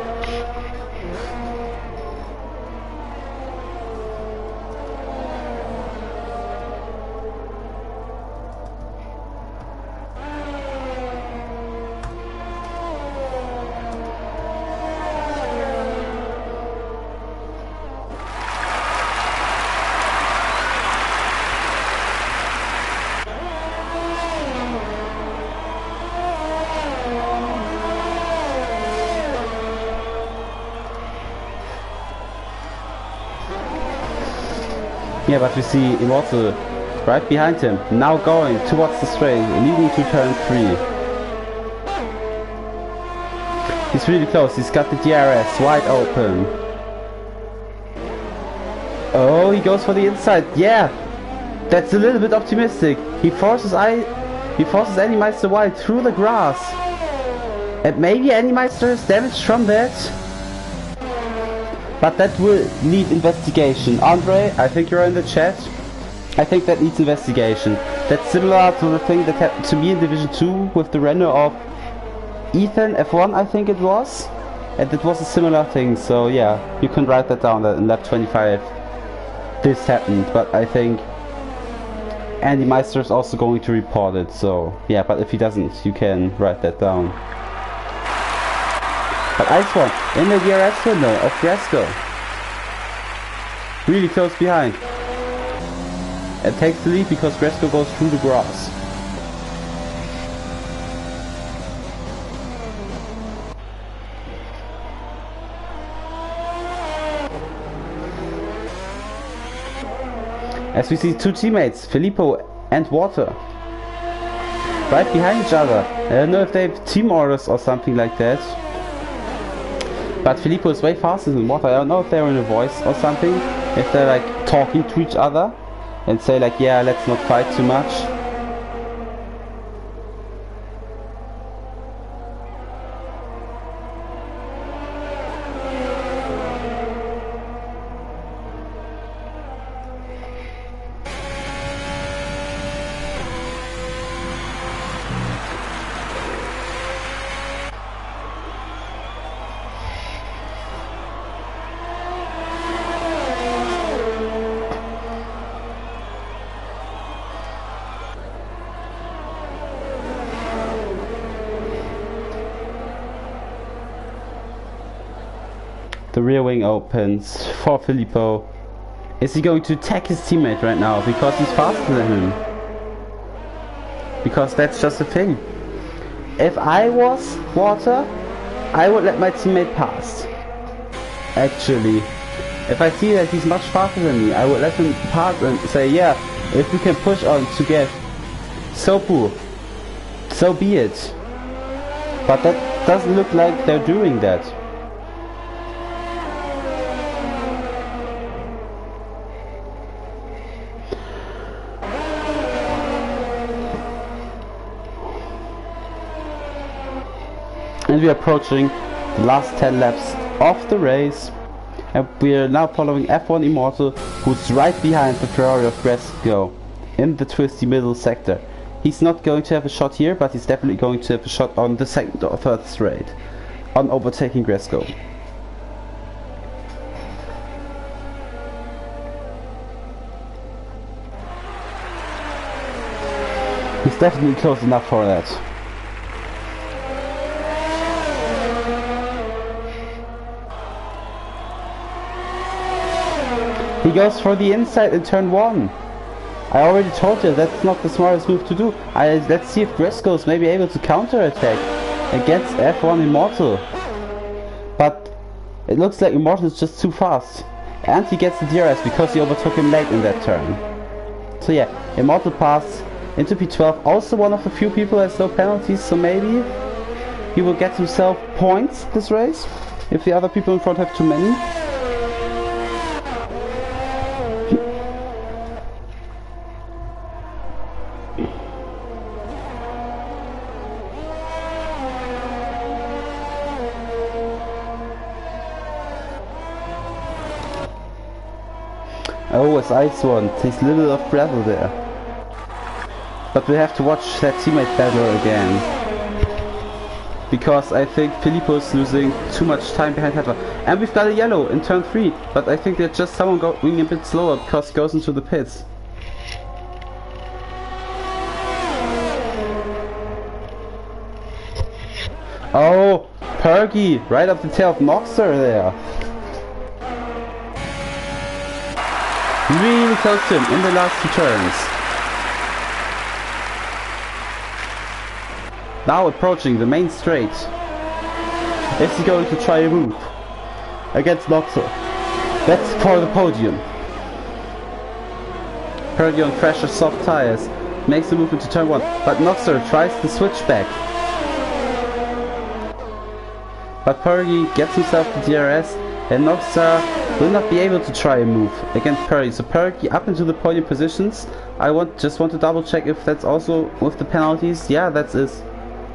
Yeah, but we see Immortal right behind him, now going towards the straight, leading to turn 3. He's really close, he's got the DRS wide open. Oh, he goes for the inside, yeah! That's a little bit optimistic. He forces Animeister wide through the grass. And maybe Animeister is damaged from that. But that will need investigation. Andre, I think you're in the chat. I think that needs investigation. That's similar to the thing that happened to me in Division 2 with the Renault of Ethan F1, I think it was. And it was a similar thing, so yeah, you can write that down that in lap 25 this happened. But I think Andy Meister is also going to report it, so yeah, but if he doesn't, you can write that down. But Ice1 in the DRS window of Gresco. Really close behind. And takes the lead because Gresco goes through the grass. As we see two teammates, Filippo and Water, right behind each other. I don't know if they have team orders or something like that. But Filippo is way faster than Water. I don't know if they're in a voice or something. If they're like talking to each other and say like, yeah, let's not fight too much. The rear wing opens for Filippo. Is he going to attack his teammate right now because he's faster than him? Because that's just a thing. If I was Water, I would let my teammate pass. Actually, if I see that he's much faster than me, I would let him pass and say, yeah, if we can push on together, so be it. But that doesn't look like they're doing that. And we are approaching the last 10 laps of the race. And we are now following F1 Immortal, who's right behind the Ferrari of Gresco in the twisty middle sector. He's not going to have a shot here, but he's definitely going to have a shot on the second or third straight, on overtaking Gresco. He's definitely close enough for that. He goes for the inside in turn 1. I already told you that's not the smartest move to do. Let's see if Gresco is maybe able to counter-attack against F1 Immortal. But it looks like Immortal is just too fast. And he gets the DRS because he overtook him late in that turn. So yeah, Immortal passed into P12. Also one of the few people that has no penalties, so maybe he will get himself points this race if the other people in front have too many. Oh, as Ice one takes a little of battle there. But we have to watch that teammate battle again. Because I think Filippo is losing too much time behind Heather. And we've got a yellow in turn 3. But I think there's just someone going a bit slower because he goes into the pits. Oh, Perky, right up the tail of Noxer there. Really close to him in the last 2 turns. Now approaching the main straight. Is he going to try a move against Noxer? That's for the podium. Perky on fresher soft tires makes the move into turn 1, but Noxer tries the switchback. But Perky gets himself the DRS, and Noxer will not be able to try a move against Perky. So Perky up into the podium positions. I just want to double check if that's also with the penalties. Yeah, that's it.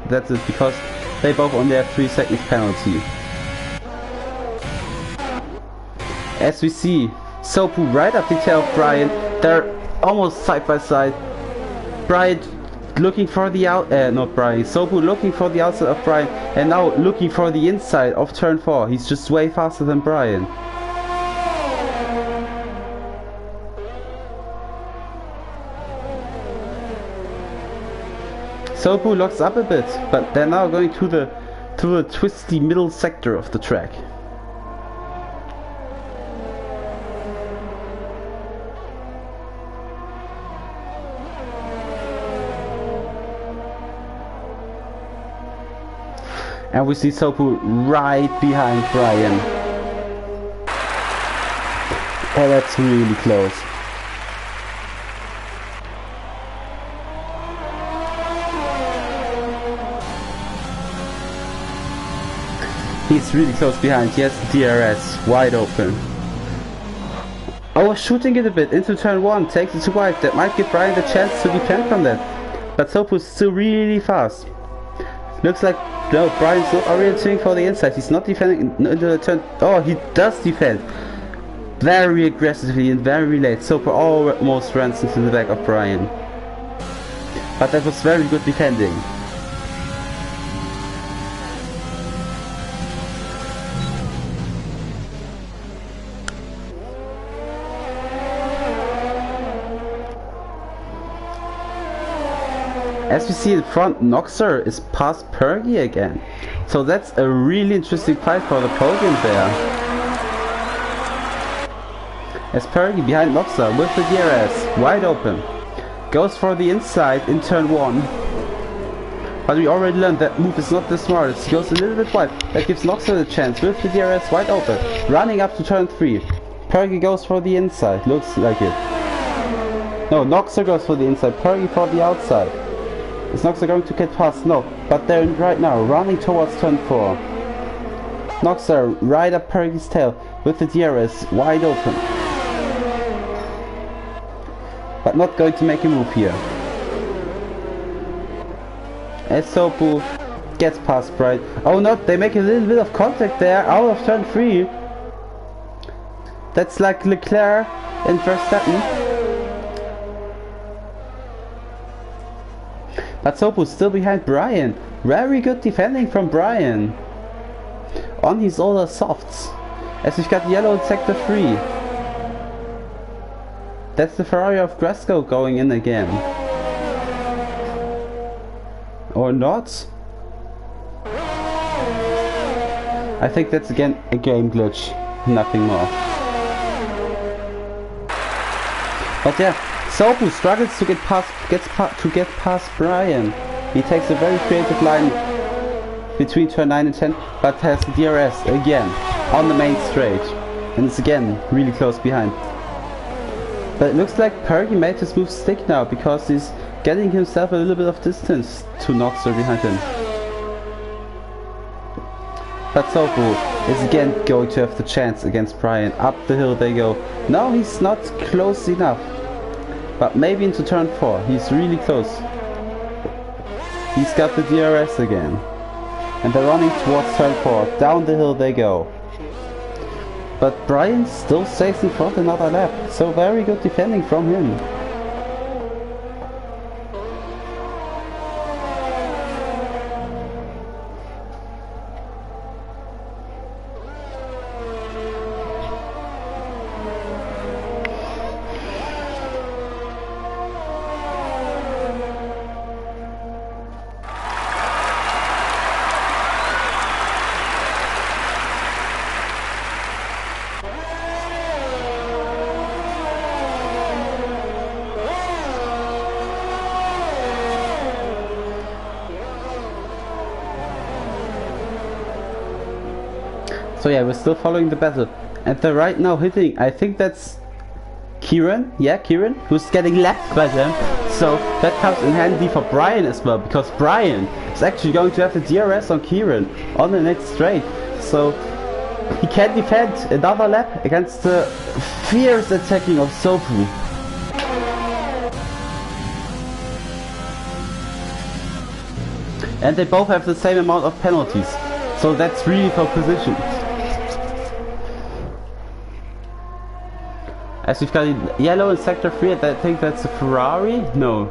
That's it, because they both only have 3 seconds penalty. As we see, Sopu right up the tail of Brian. They're almost side by side. Brian looking for the Sopu looking for the outside of Brian, and now looking for the inside of turn 4. He's just way faster than Brian. Sopu locks up a bit, but they're now going to the twisty middle sector of the track. And we see Sopu right behind Brian. Oh, that's really close. He's really close behind. He has the DRS wide open. Oh, shooting it a bit into turn 1, takes it to wide. That might give Brian the chance to defend from that. But Sopu's still really fast. Looks like no, Brian's not orienting for the inside. He's not defending into the turn. Oh, he does defend very aggressively and very late. Sopu almost runs into the back of Brian. But that was very good defending. As we see in front, Noxer is past Perky again. So that's a really interesting fight for the podium there. As Perky behind Noxer with the DRS wide open. Goes for the inside in turn 1. But we already learned that move is not the smartest. He goes a little bit wide. That gives Noxer the chance with the DRS wide open. Running up to turn 3. Perky goes for the inside. Looks like it. No, Noxer goes for the inside. Perky for the outside. Is Noxer going to get past? No, but they're right now running towards turn 4. Noxer right up Perky's tail with the DRS wide open. But not going to make a move here. As Sopu gets past Brian. Oh no, they make a little bit of contact there out of turn 3. That's like Leclerc and Verstappen. But Sopu's still behind Brian. Very good defending from Brian. On his older softs. As we've got yellow in sector 3. That's the Ferrari of Glasgow going in again. Or not? I think that's again a game glitch. Nothing more. But yeah, Sopu struggles to get past Brian. He takes a very creative line between turn 9 and 10, but has DRS again on the main straight. And it's again really close behind. But it looks like Perky made his move stick now, because he's getting himself a little bit of distance to Noxer behind him. But Sopu is again going to have the chance against Brian. Up the hill they go. No, he's not close enough. But maybe into turn 4. He's really close. He's got the DRS again. And they're running towards turn 4. Down the hill they go. But Brian still stays in front another lap. So very good defending from him. So yeah, we're still following the battle. And they're right now hitting, I think that's Kieran, yeah, Kieran, who's getting left by them. So that comes in handy for Brian as well, because Brian is actually going to have the DRS on Kieran on the next straight. So he can defend another lap against the fierce attacking of Sopu. And they both have the same amount of penalties. So that's really for position. As we've got yellow in sector 3, I think that's a Ferrari? No.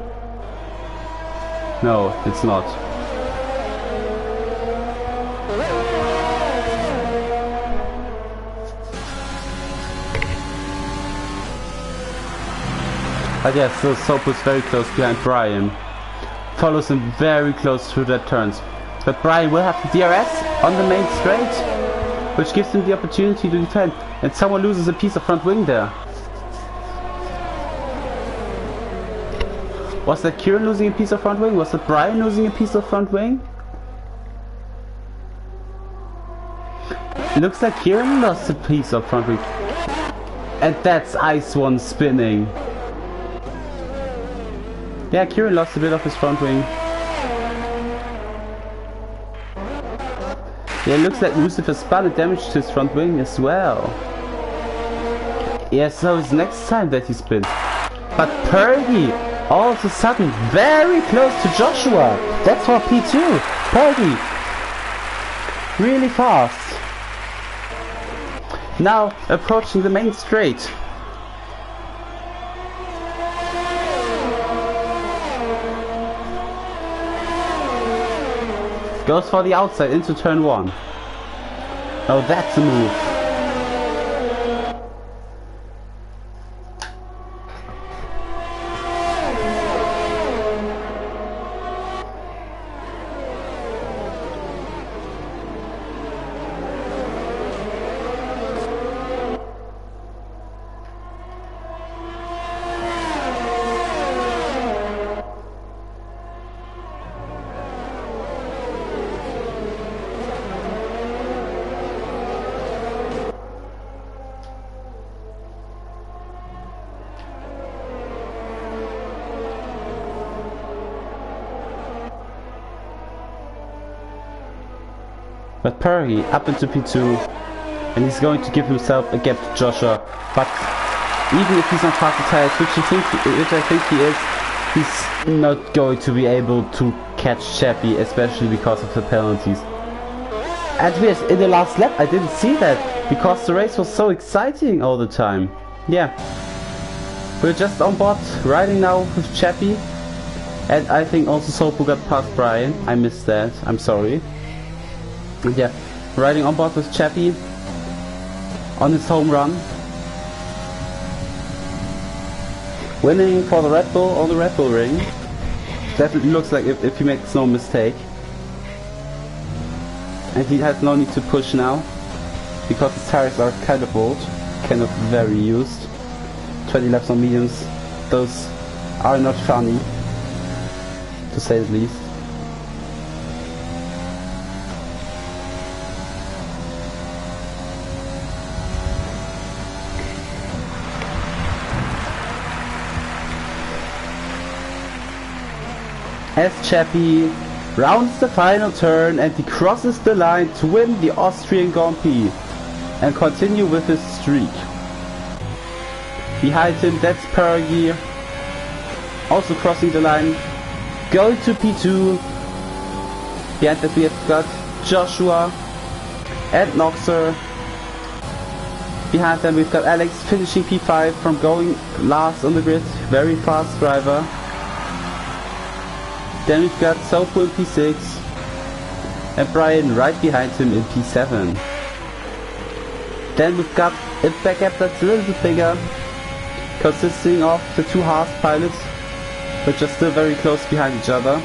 No, it's not. But yeah, so Sopu's very close behind Brian. Follows him very close through the turns. But Brian will have the DRS on the main straight, which gives him the opportunity to defend. And someone loses a piece of front wing there. Was that Kieran losing a piece of front wing? Was that Brian losing a piece of front wing? It looks like Kieran lost a piece of front wing. And that's Ice One spinning. Yeah, Kieran lost a bit of his front wing. Yeah, it looks like Lucifer spun and damaged his front wing as well. Yeah, so it's next time that he spins. But Purdy, all of a sudden, very close to Joshua. That's for P2. Purdy, really fast. Now approaching the main straight. Goes for the outside into turn 1. Oh, that's a move. But Perry up into P2, and he's going to give himself a gap to Joshua. But even if he's on faster tires, which I think he is, he's not going to be able to catch Chappie, especially because of the penalties. And yes, in the last lap I didn't see that, because the race was so exciting all the time. Yeah. We're just on board, riding now with Chappie. And I think also Sopu got past Brian. I missed that, I'm sorry. And yeah, riding on board with Chappie on his home run. Winning for the Red Bull on the Red Bull ring. Definitely looks like if he makes no mistake. And he has no need to push now, because his tires are kind of old, kind of very used. 20 laps on mediums, those are not funny, to say the least. As Chappie rounds the final turn and he crosses the line to win the Austrian Grand Prix and continue with his streak. Behind him, that's Pergi, also crossing the line, going to P2. Behind that we have got Joshua and Noxer. Behind them we've got Alex finishing P5 from going last on the grid, very fast driver. Then we've got Sopu in P6 and Brian right behind him in P7. Then we've got a backup that's a little bit bigger, consisting of the two Haas pilots, which are still very close behind each other.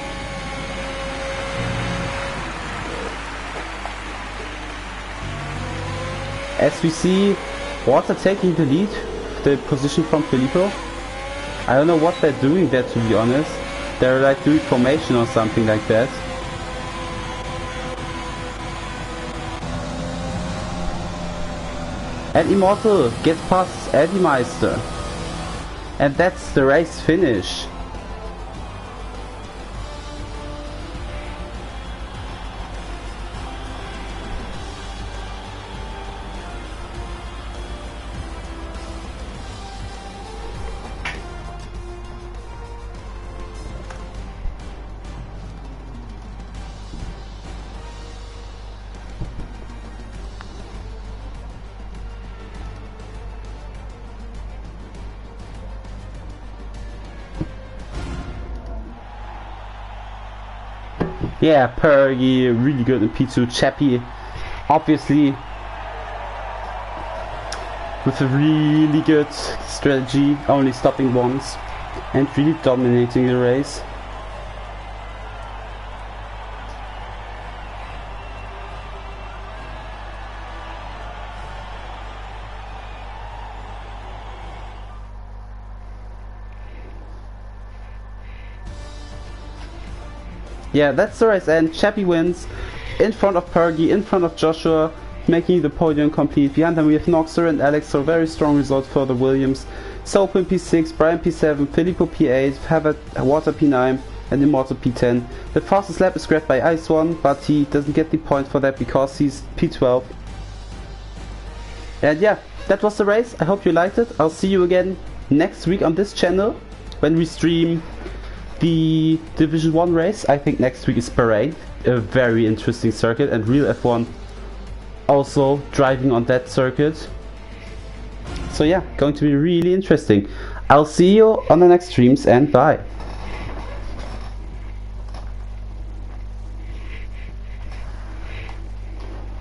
As we see Water taking the lead, the position from Filippo. I don't know what they're doing there, to be honest. They're like doing formation or something like that. And Immortal gets past Eddie Meister. And that's the race finish. Yeah, Pergi really good in P2. Chappie obviously with a really good strategy, only stopping once and really dominating the race. Yeah, that's the race end. Chappie wins in front of Pergi, in front of Joshua, making the podium complete. Behind them we have Noxer and Alex, so very strong result for the Williams. Soap in P6, Brian P7, Filippo P8, Havert Water P9 and Immortal P10. The fastest lap is grabbed by Ice One, but he doesn't get the point for that because he's P12. And yeah, that was the race. I hope you liked it. I'll see you again next week on this channel when we stream the Division 1 race. I think next week is Bahrain, a very interesting circuit, and real F1 also driving on that circuit. So yeah, going to be really interesting. I'll see you on the next streams and bye.